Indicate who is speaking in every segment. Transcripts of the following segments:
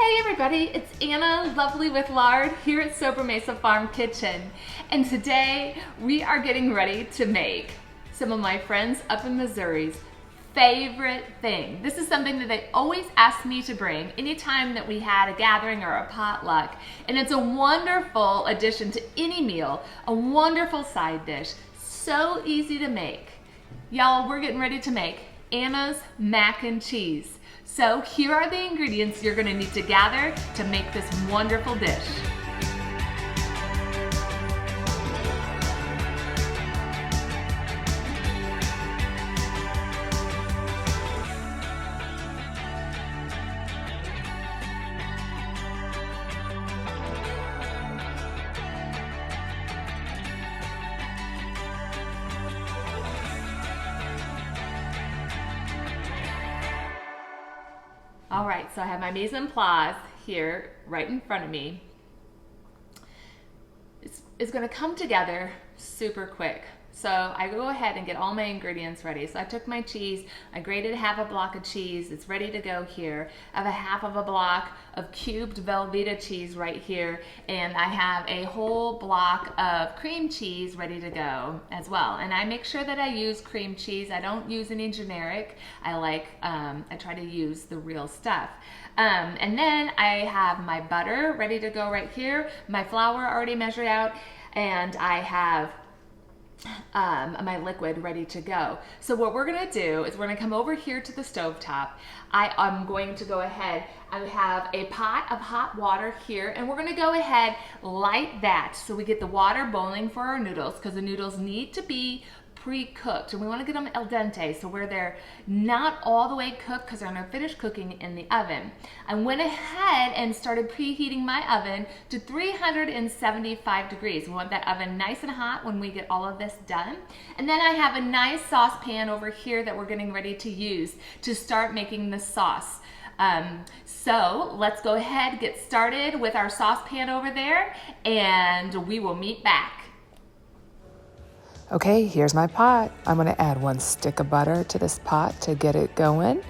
Speaker 1: Hey everybody, it's Anna, lovely with Lard, here at Sobremesa Farm Kitchen. And today we are getting ready to make some of my friends up in Missouri's favorite thing. This is something that they always ask me to bring anytime that we had a gathering or a potluck. And it's a wonderful addition to any meal, a wonderful side dish, so easy to make. Y'all, we're getting ready to make Anna's mac and cheese. So here are the ingredients you're gonna need to gather to make this wonderful dish. All right, so I have my mise en place here right in front of me. It's gonna come together super quick. So I go ahead and get all my ingredients ready. So I took my cheese, I grated half a block of cheese, it's ready to go here. I have a half of a block of cubed Velveeta cheese right here, and I have a whole block of cream cheese ready to go as well. And I make sure that I use cream cheese. I don't use any generic. I try to use the real stuff. And then I have my butter ready to go right here, my flour already measured out, and I have my liquid ready to go. So what we're gonna do is we're gonna come over here to the stove top. I'm going to go ahead, I have a pot of hot water here, and we're gonna go ahead, light that so we get the water boiling for our noodles, because the noodles need to be pre-cooked, and we want to get them al dente, so where they're not all the way cooked, because they're going to finish cooking in the oven. I went ahead and started preheating my oven to 375 degrees. We want that oven nice and hot when we get all of this done. And then I have a nice saucepan over here that we're getting ready to use to start making the sauce. So let's go ahead, get started with our saucepan over there, and we will meet back.
Speaker 2: Okay, here's my pot. I'm gonna add 1 stick of butter to this pot to get it going.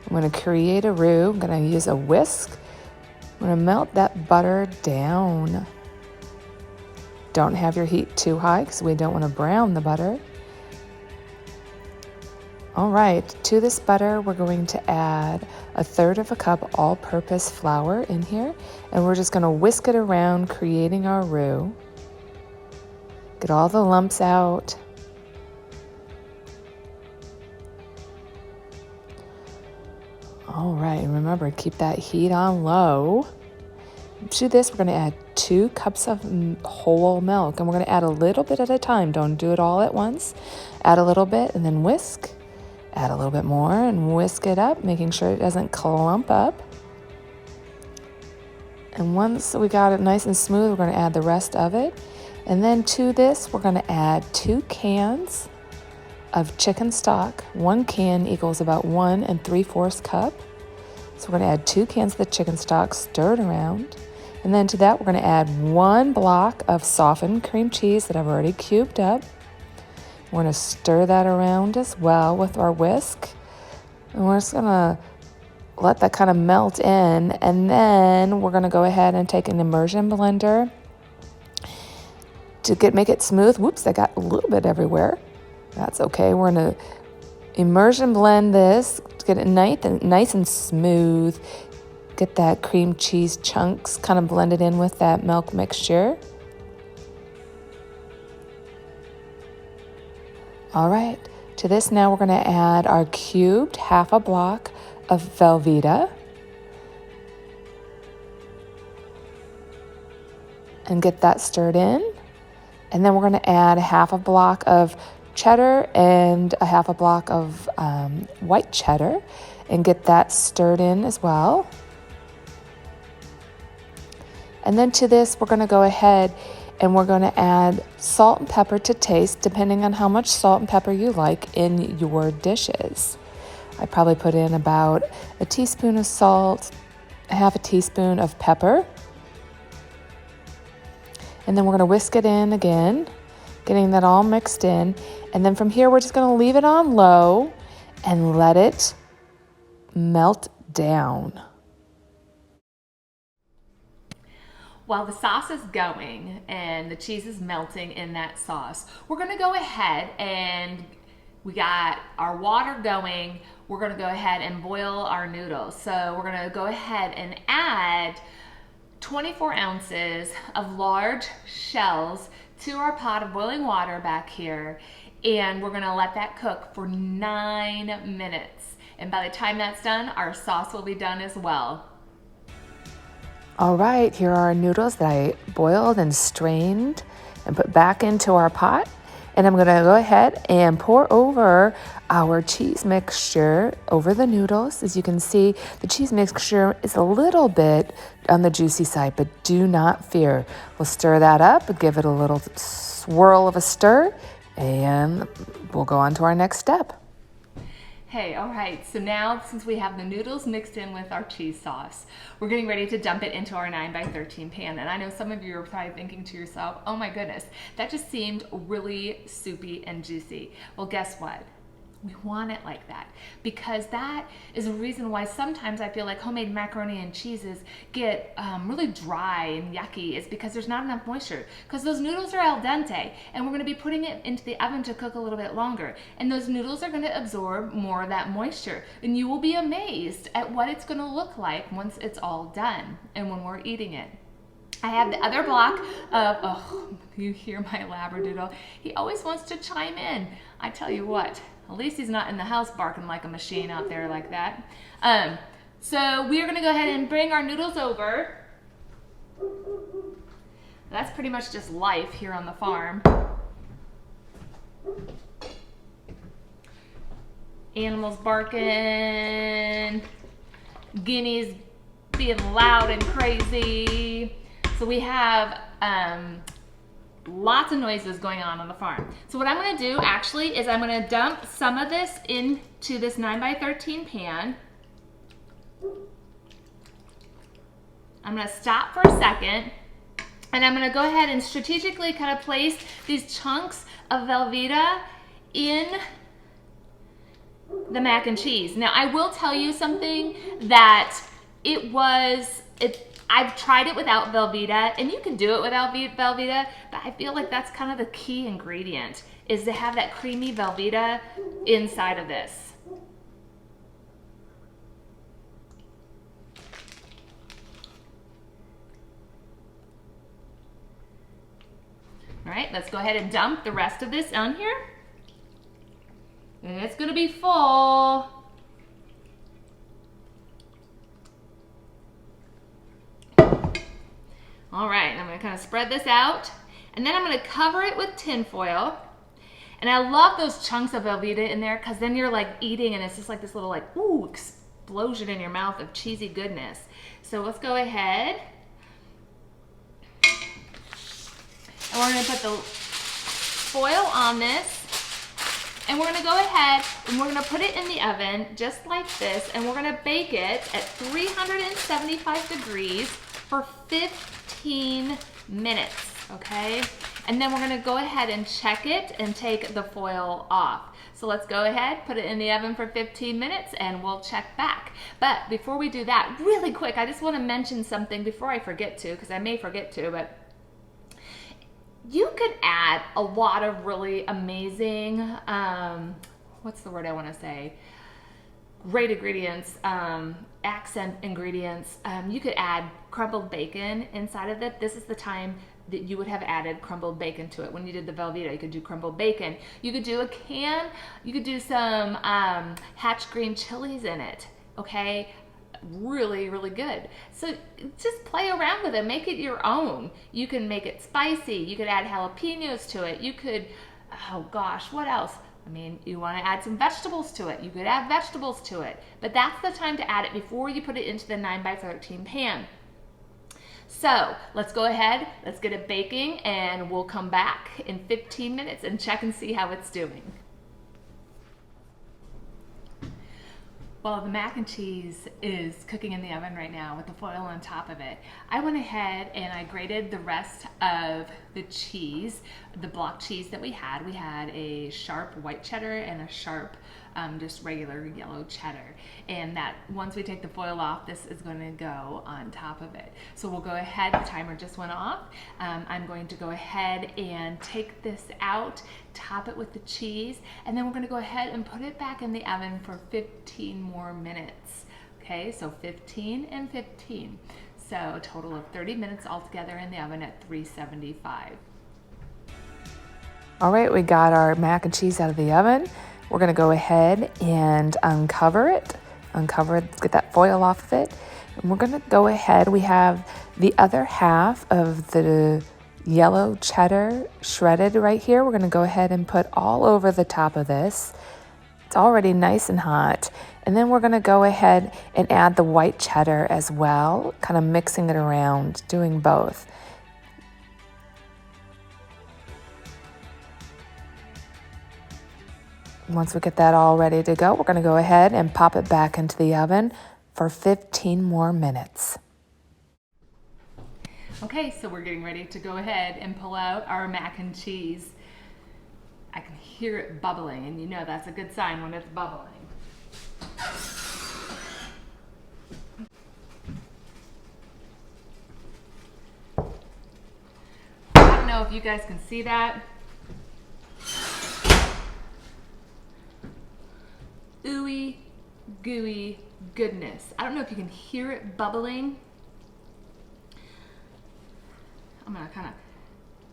Speaker 2: I'm gonna create a roux. I'm gonna use a whisk. I'm gonna melt that butter down. Don't have your heat too high because we don't wanna brown the butter. All right, to this butter, we're going to add 1/3 cup all-purpose flour in here, and we're just gonna whisk it around, creating our roux. Get all the lumps out. All right, remember, keep that heat on low. To this, we're gonna add 2 cups of whole milk, and we're gonna add a little bit at a time. Don't do it all at once. Add a little bit and then whisk. Add a little bit more and whisk it up, making sure it doesn't clump up. And once we got it nice and smooth, we're gonna add the rest of it. And then to this, we're gonna add 2 cans of chicken stock. 1 can equals about 1 3/4 cup. So we're gonna add 2 cans of the chicken stock, stir it around. And then to that, we're gonna add 1 block of softened cream cheese that I've already cubed up. We're gonna stir that around as well with our whisk. And we're just gonna let that kind of melt in. And then we're gonna go ahead and take an immersion blender to make it smooth. Whoops, I got a little bit everywhere. That's okay. We're gonna immersion blend this to get it nice and smooth. Get that cream cheese chunks kind of blended in with that milk mixture. All right, to this now we're gonna add our cubed half a block of Velveeta. And get that stirred in. And then we're going to add a half a block of cheddar and a half a block of white cheddar and get that stirred in as well. And then to this, we're going to go ahead and we're going to add salt and pepper to taste, depending on how much salt and pepper you like in your dishes. I probably put in about a teaspoon of salt, half a teaspoon of pepper. And then we're going to whisk it in again, getting that all mixed in. And then from here, we're just going to leave it on low and let it melt down.
Speaker 1: while the sauce is going and the cheese is melting in that sauce, we're gonna go ahead and we got our water going. We're gonna go ahead and boil our noodles. So we're gonna go ahead and add 24 ounces of large shells to our pot of boiling water back here. And we're gonna let that cook for 9 minutes. And by the time that's done, our sauce will be done as well.
Speaker 2: All right, here are our noodles that I boiled and strained and put back into our pot. And I'm gonna go ahead and pour over our cheese mixture over the noodles. As you can see, the cheese mixture is a little bit on the juicy side, but do not fear. We'll stir that up, give it a little swirl of a stir, and we'll go on to our next step.
Speaker 1: Hey, all right, so now since we have the noodles mixed in with our cheese sauce, we're getting ready to dump it into our 9x13 pan. And I know some of you are probably thinking to yourself, oh my goodness, that just seemed really soupy and juicy. Well, guess what? We want it like that because that is a reason why sometimes I feel like homemade macaroni and cheeses get really dry and yucky, is because there's not enough moisture, because those noodles are al dente and we're going to be putting it into the oven to cook a little bit longer, and those noodles are going to absorb more of that moisture, and you will be amazed at what it's going to look like once it's all done and when we're eating it. I have the other block of, oh, you hear my Labradoodle. He always wants to chime in. I tell you what, at least he's not in the house barking like a machine out there like that. So we're gonna go ahead and bring our noodles over. That's pretty much just life here on the farm. Animals barking, guineas being loud and crazy. So we have lots of noises going on the farm. So what I'm gonna do actually is I'm gonna dump some of this into this 9x13 pan. I'm gonna stop for a second, and I'm gonna go ahead and strategically kind of place these chunks of Velveeta in the mac and cheese. Now I will tell you something, that I've tried it without Velveeta, and you can do it without Velveeta, but I feel like that's kind of the key ingredient, is to have that creamy Velveeta inside of this. All right, let's go ahead and dump the rest of this on here. And it's gonna be full. All right, I'm gonna kind of spread this out, and then I'm gonna cover it with tin foil. And I love those chunks of Velveeta in there, because then you're like eating and it's just like this little like, ooh, explosion in your mouth of cheesy goodness. So let's go ahead. And we're gonna put the foil on this, and we're gonna go ahead and we're gonna put it in the oven just like this, and we're gonna bake it at 375 degrees for 15 minutes, okay? And then we're gonna go ahead and check it and take the foil off. So let's go ahead, put it in the oven for 15 minutes, and we'll check back. But before we do that, really quick, I just wanna mention something before I forget to, because I may forget to, but you could add a lot of really amazing, what's the word I wanna say? Great ingredients, accent ingredients. You could add crumbled bacon inside of it. This is the time that you would have added crumbled bacon to it. When you did the Velveeta, you could do crumbled bacon. You could do you could do some hatch green chilies in it, okay? Really, really good. So just play around with it, make it your own. You can make it spicy. You could add jalapenos to it. You could, oh gosh, what else? I mean, you want to add some vegetables to it. You could add vegetables to it, but that's the time to add it before you put it into the 9x13 pan. So let's go ahead, let's get it baking, and we'll come back in 15 minutes and check and see how it's doing. Well, the mac and cheese is cooking in the oven right now with the foil on top of it. I went ahead and I grated the rest of the cheese, the block cheese that we had. We had a sharp white cheddar and a sharp just regular yellow cheddar. And that once we take the foil off, this is going to go on top of it. So we'll go ahead, the timer just went off. I'm going to go ahead and take this out, top it with the cheese, and then we're going to go ahead and put it back in the oven for 15 more minutes. Okay, so 15 and 15. So a total of 30 minutes altogether in the oven at 375.
Speaker 2: All right, we got our mac and cheese out of the oven. We're gonna go ahead and uncover it, get that foil off of it. And we're gonna go ahead, we have the other half of the yellow cheddar shredded right here. We're gonna go ahead and put all over the top of this. It's already nice and hot. And then we're gonna go ahead and add the white cheddar as well, kind of mixing it around, doing both. Once we get that all ready to go, we're gonna go ahead and pop it back into the oven for 15 more minutes.
Speaker 1: Okay, so we're getting ready to go ahead and pull out our mac and cheese. I can hear it bubbling, and you know that's a good sign when it's bubbling. I don't know if you guys can see that. Ooey, gooey goodness. I don't know if you can hear it bubbling. I'm gonna kind of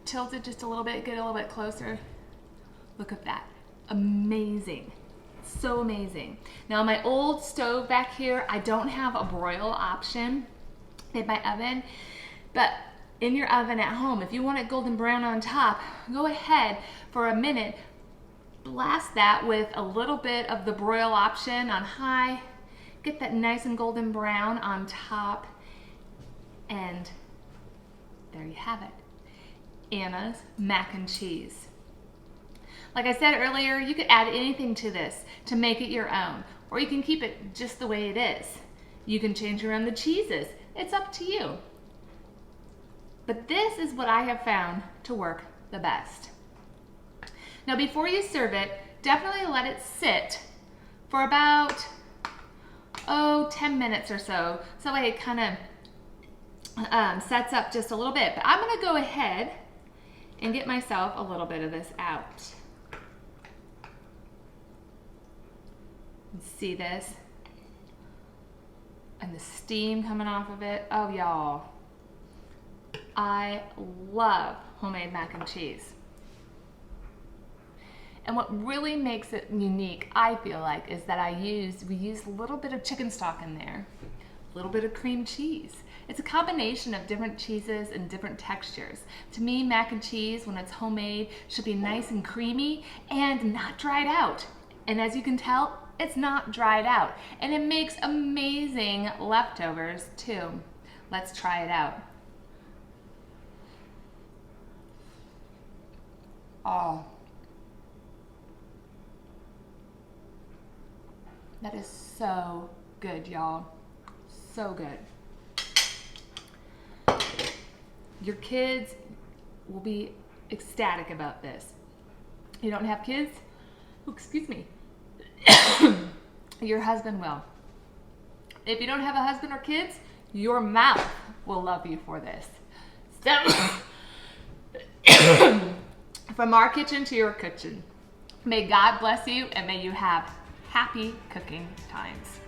Speaker 1: tilt it just a little bit, get a little bit closer. Look at that, amazing, so amazing. Now my old stove back here, I don't have a broil option in my oven, but in your oven at home, if you want it golden brown on top, go ahead for a minute, blast that with a little bit of the broil option on high, get that nice and golden brown on top, and there you have it, Anna's mac and cheese. Like I said earlier, you could add anything to this to make it your own, or you can keep it just the way it is. You can change around the cheeses. It's up to you. But this is what I have found to work the best. Now before you serve it, definitely let it sit for about, 10 minutes or so. So that way it kind of sets up just a little bit. But I'm gonna go ahead and get myself a little bit of this out. See this? And the steam coming off of it. Oh, y'all. I love homemade mac and cheese. And what really makes it unique, I feel like, is that we use a little bit of chicken stock in there, a little bit of cream cheese. It's a combination of different cheeses and different textures. To me, mac and cheese, when it's homemade, should be nice and creamy and not dried out. And as you can tell, it's not dried out. And it makes amazing leftovers too. Let's try it out. Oh. That is so good, y'all. So good. Your kids will be ecstatic about this. You don't have kids? Oh, excuse me. Your husband will. If you don't have a husband or kids, your mouth will love you for this. So, from our kitchen to your kitchen, may God bless you and may you have happy cooking times.